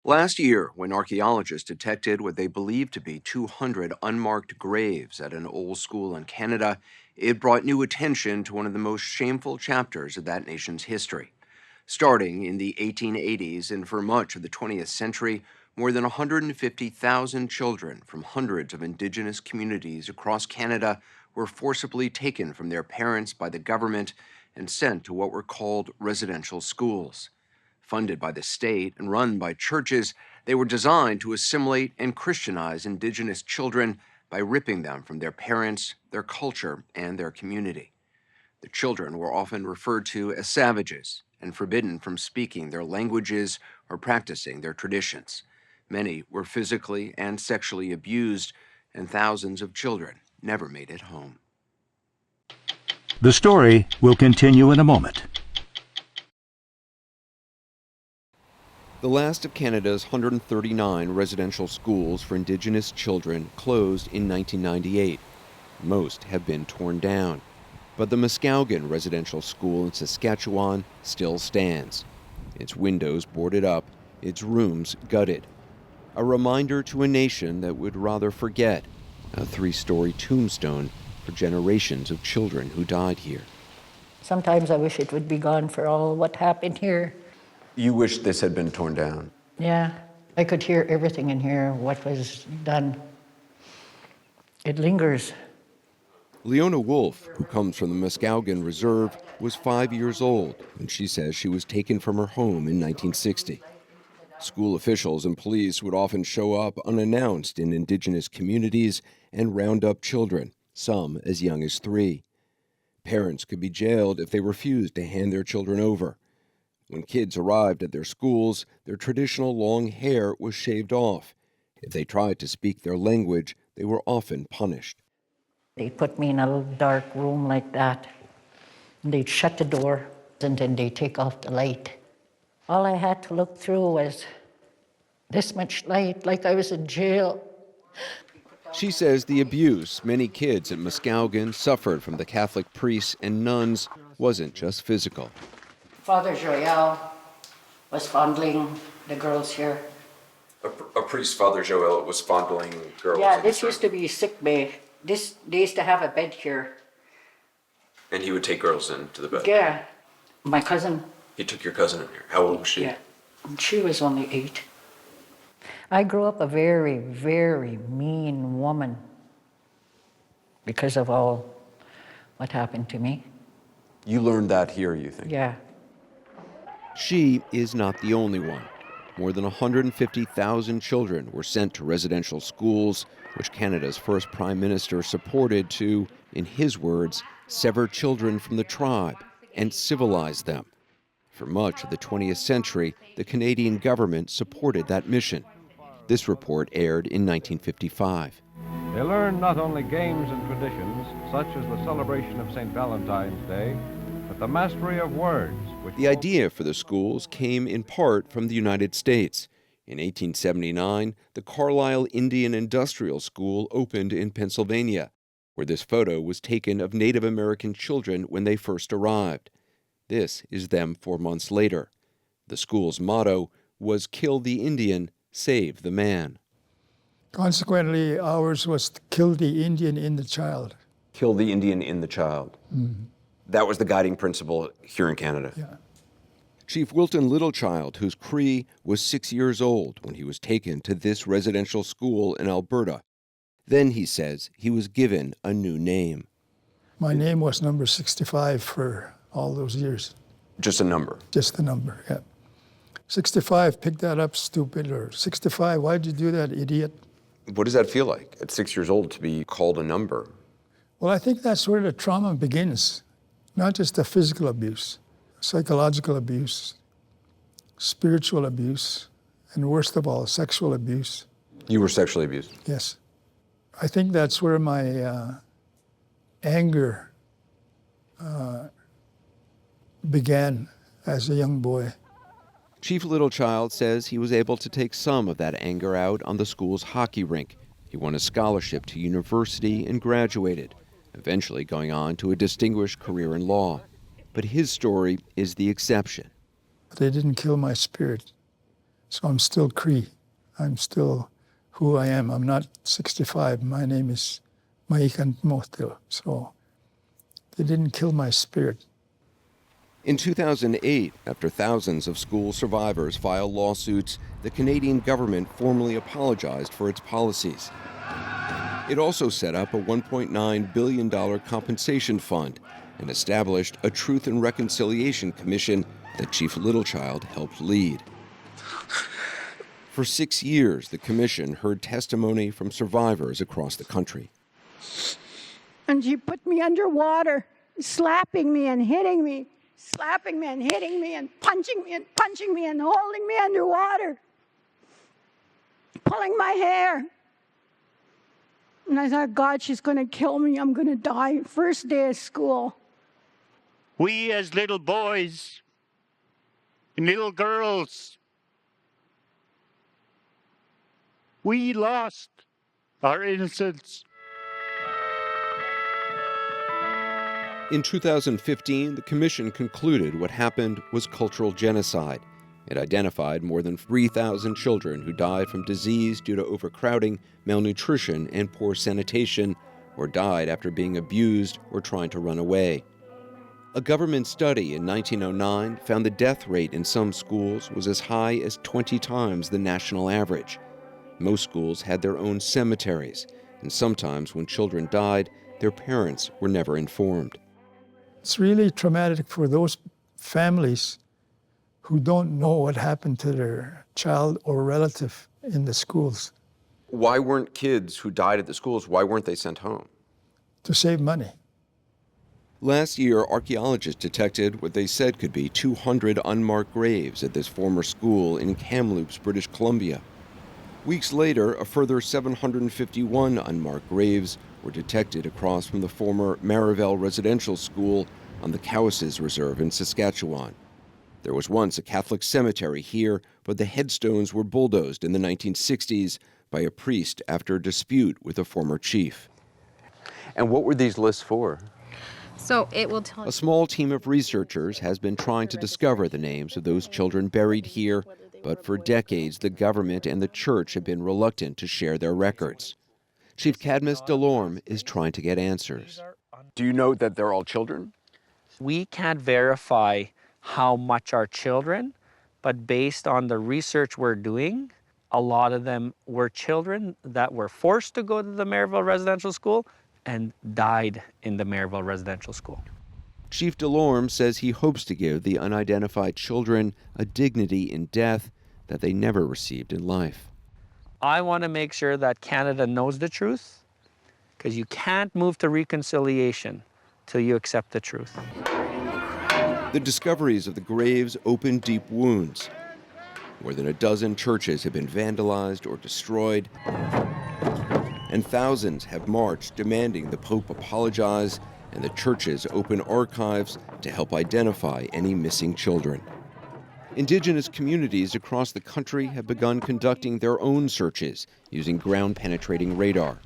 Last year, when archaeologists detected what they believed to be 200 unmarked graves at an old school in Canada, it brought new attention to one of the most shameful chapters of that nation's history. Starting in the 1880s and for much of the 20th century, more than 150,000 children from hundreds of Indigenous communities across Canada were forcibly taken from their parents by the government and sent to what were called residential schools. Funded by the state and run by churches, they were designed to assimilate and Christianize Indigenous children by ripping them from their parents, their culture, and their community. The children were often referred to as savages and forbidden from speaking their languages or practicing their traditions. Many were physically and sexually abused, and thousands of children never made it home. The story will continue in a moment. The last of Canada's 139 residential schools for Indigenous children closed in 1998. Most have been torn down. But the Muskowgan Residential School in Saskatchewan still stands. Its windows boarded up, its rooms gutted. A reminder to a nation that would rather forget, a 3-story tombstone for generations of children who died here. Sometimes I wish it would be gone for all what happened here. You wish this had been torn down? Yeah, I could hear everything in here, what was done. It lingers. Leona Wolf, who comes from the Muskowgan Reserve, was 5 years old when she says she was taken from her home in 1960. School officials and police would often show up unannounced in Indigenous communities and round up children, some as young as 3. Parents could be jailed if they refused to hand their children over. When kids arrived at their schools, their traditional long hair was shaved off. If they tried to speak their language, they were often punished. They'd put me in a little dark room like that. And they'd shut the door, and then they'd take off the light. All I had to look through was this much light, like I was in jail. She says the abuse many kids at Muskowgan suffered from the Catholic priests and nuns wasn't just physical. Father Joel was fondling the girls here. A priest, Father Joel, was fondling girls? Yeah, this used to be sick bay. They used to have a bed here. And he would take girls into the bed? Yeah. My cousin. He took your cousin in here. How old was she? Yeah. She was only 8. I grew up a very, very mean woman because of all what happened to me. You learned that here, you think? Yeah. She is not the only one. More than 150,000 children were sent to residential schools, which Canada's first Prime Minister supported to, in his words, sever children from the tribe and civilize them. For much of the 20th century, the Canadian government supported that mission. This report aired in 1955. They learn not only games and traditions, such as the celebration of St. Valentine's Day, but the mastery of words. The idea for the schools came in part from the United States. In 1879, the Carlisle Indian Industrial School opened in Pennsylvania, where this photo was taken of Native American children when they first arrived. This is them 4 months later. The school's motto was "Kill the Indian, save the man." Consequently, ours was to kill the Indian in the child. Kill the Indian in the child. Mm-hmm. That was the guiding principle here in Canada. Yeah. Chief Wilton Littlechild, whose Cree was 6 years old when he was taken to this residential school in Alberta. Then, he says, he was given a new name. My name was number 65 for all those years. Just a number? Just a number, yeah. 65, pick that up, stupid, or 65, why'd you do that, idiot? What does that feel like at 6 years old to be called a number? Well, I think that's where the trauma begins. Not just the physical abuse, psychological abuse, spiritual abuse, and worst of all, sexual abuse. You were sexually abused? Yes. I think that's where my anger began as a young boy. Chief Littlechild says he was able to take some of that anger out on the school's hockey rink. He won a scholarship to university and graduated, eventually going on to a distinguished career in law. But his story is the exception. They didn't kill my spirit. So I'm still Cree. I'm still who I am. I'm not 65. My name is Maikan Motil. So they didn't kill my spirit. In 2008, after thousands of school survivors filed lawsuits, the Canadian government formally apologized for its policies. It also set up a $1.9 billion compensation fund and established a Truth and Reconciliation Commission that Chief Littlechild helped lead. For 6 years, the commission heard testimony from survivors across the country. And she put me underwater, slapping me and hitting me, slapping me and hitting me and punching me and holding me underwater, pulling my hair. And I thought, God, she's going to kill me. I'm going to die. First day of school. We as little boys and little girls, we lost our innocence. In 2015, the commission concluded what happened was cultural genocide. It identified more than 3,000 children who died from disease due to overcrowding, malnutrition, and poor sanitation, or died after being abused or trying to run away. A government study in 1909 found the death rate in some schools was as high as 20 times the national average. Most schools had their own cemeteries, and sometimes when children died, their parents were never informed. It's really traumatic for those families who don't know what happened to their child or relative in the schools. Why weren't kids who died at the schools, why weren't they sent home? To save money. Last year, archaeologists detected what they said could be 200 unmarked graves at this former school in Kamloops, British Columbia. Weeks later, a further 751 unmarked graves were detected across from the former Marival Residential School on the Cowessess Reserve in Saskatchewan. There was once a Catholic cemetery here, but the headstones were bulldozed in the 1960s by a priest after a dispute with a former chief. And what were these lists for? So it will tell you. A small team of researchers has been trying to discover the names of those children buried here, but for decades the government and the church have been reluctant to share their records. Chief Cadmus Delorme is trying to get answers. Do you know that they're all children? We can't verify how much are children, but based on the research we're doing, a lot of them were children that were forced to go to the Marival Residential School and died in the Marival Residential School. Chief Delorme says he hopes to give the unidentified children a dignity in death that they never received in life. I want to make sure that Canada knows the truth, because you can't move to reconciliation till you accept the truth. The discoveries of the graves opened deep wounds. More than a dozen churches have been vandalized or destroyed, and thousands have marched demanding the Pope apologize and the churches open archives to help identify any missing children. Indigenous communities across the country have begun conducting their own searches using ground-penetrating radar.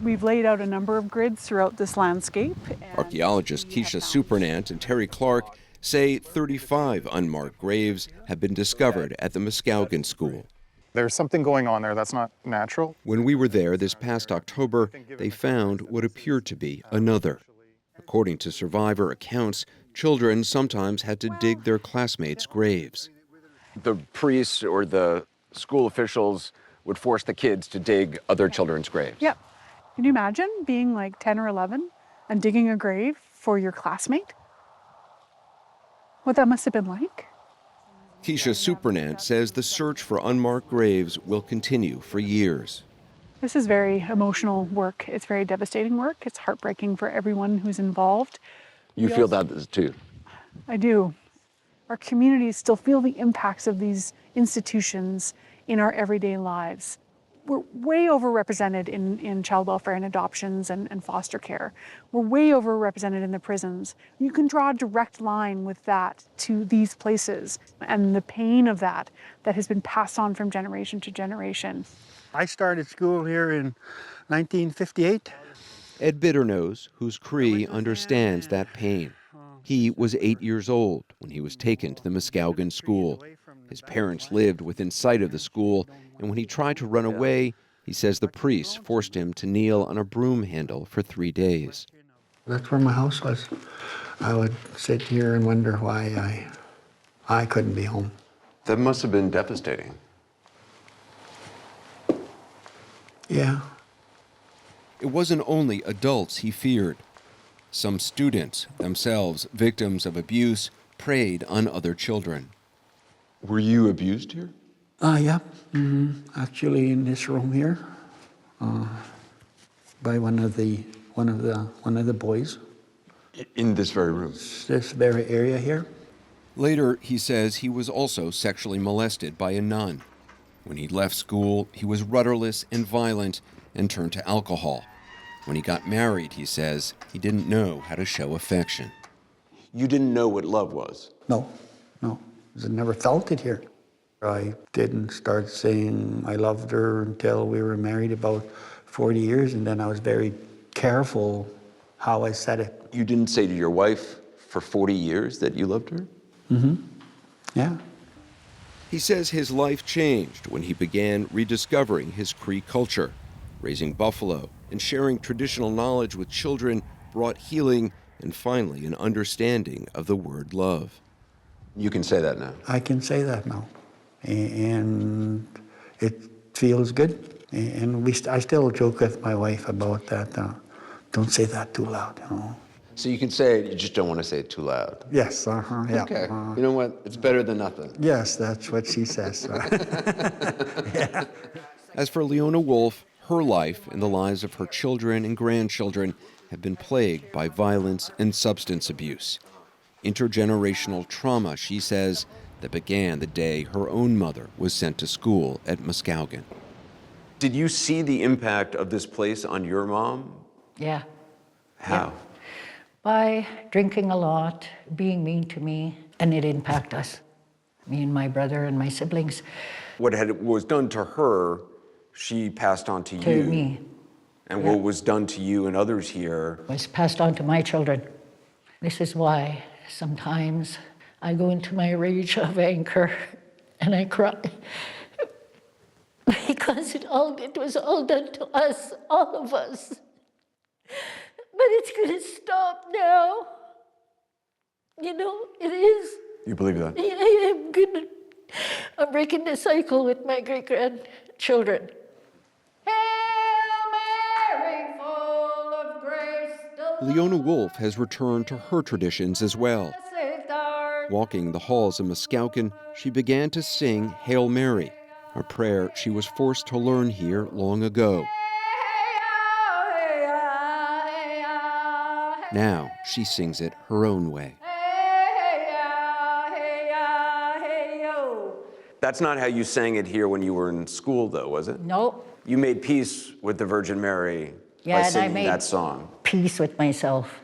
We've laid out a number of grids throughout this landscape. Archaeologists Keisha Supernant and Terry Clark say 35 unmarked graves have been discovered at the Muskowgan School. There's something going on there that's not natural. When we were there this past October, they found what appeared to be another. According to survivor accounts, children sometimes had to dig their classmates' graves. The priests or the school officials would force the kids to dig other children's graves. Yep. Can you imagine being like 10 or 11 and digging a grave for your classmate? What that must have been like. Keisha Supernant says the search for unmarked graves will continue for years. This is very emotional work. It's very devastating work. It's heartbreaking for everyone who's involved. You feel that too? I do. Our communities still feel the impacts of these institutions in our everyday lives. We're way overrepresented in child welfare and adoptions and foster care. We're way overrepresented in the prisons. You can draw a direct line with that to these places and the pain of that has been passed on from generation to generation. I started school here in 1958. Ed Bitternose, who's Cree, understands that pain. He was 8 years old when he was taken to the Muskowgan School. His parents lived within sight of the school, and when he tried to run away, he says the priests forced him to kneel on a broom handle for 3 days. That's where my house was. I would sit here and wonder why I couldn't be home. That must have been devastating. Yeah. It wasn't only adults he feared. Some students, themselves victims of abuse, preyed on other children. Were you abused here? Yeah. Actually, in this room here, by one of the boys. In this very room? This very area here. Later, he says he was also sexually molested by a nun. When he left school, he was rudderless and violent and turned to alcohol. When he got married, he says, he didn't know how to show affection. You didn't know what love was? No. I never felt it here. I didn't start saying I loved her until we were married about 40 years, and then I was very careful how I said it. You didn't say to your wife for 40 years that you loved her? Yeah. He says his life changed when he began rediscovering his Cree culture. Raising buffalo and sharing traditional knowledge with children brought healing and finally an understanding of the word love. You can say that now? I can say that now. And it feels good. And I still joke with my wife about that. Don't say that too loud, you know. So you can say it, you just don't want to say it too loud? Yes, yeah. Okay. You know what? It's better than nothing. Yes, that's what she says. Yeah. As for Leona Wolf, her life and the lives of her children and grandchildren have been plagued by violence and substance abuse. Intergenerational trauma, she says, that began the day her own mother was sent to school at Muskowgan. Did you see the impact of this place on your mom? Yeah. How? Yeah. By drinking a lot, being mean to me, and it impacted us, me and my brother and my siblings. What was done to her, she passed on to you. To me. And what was done to you and others here Was passed on to my children. This is why sometimes I go into my rage of anger and I cry. Because it was all done to us, all of us. But it's going to stop now. You know, it is. You believe that? I'm breaking the cycle with my great-grandchildren. Hail Mary, full of grace, Leona Wolf has returned to her traditions as well. Walking the halls of Muskowgan, she began to sing Hail Mary, a prayer she was forced to learn here long ago. Now she sings it her own way. That's not how you sang it here when you were in school, though, was it? No. You made peace with the Virgin Mary by singing that song. Peace with myself.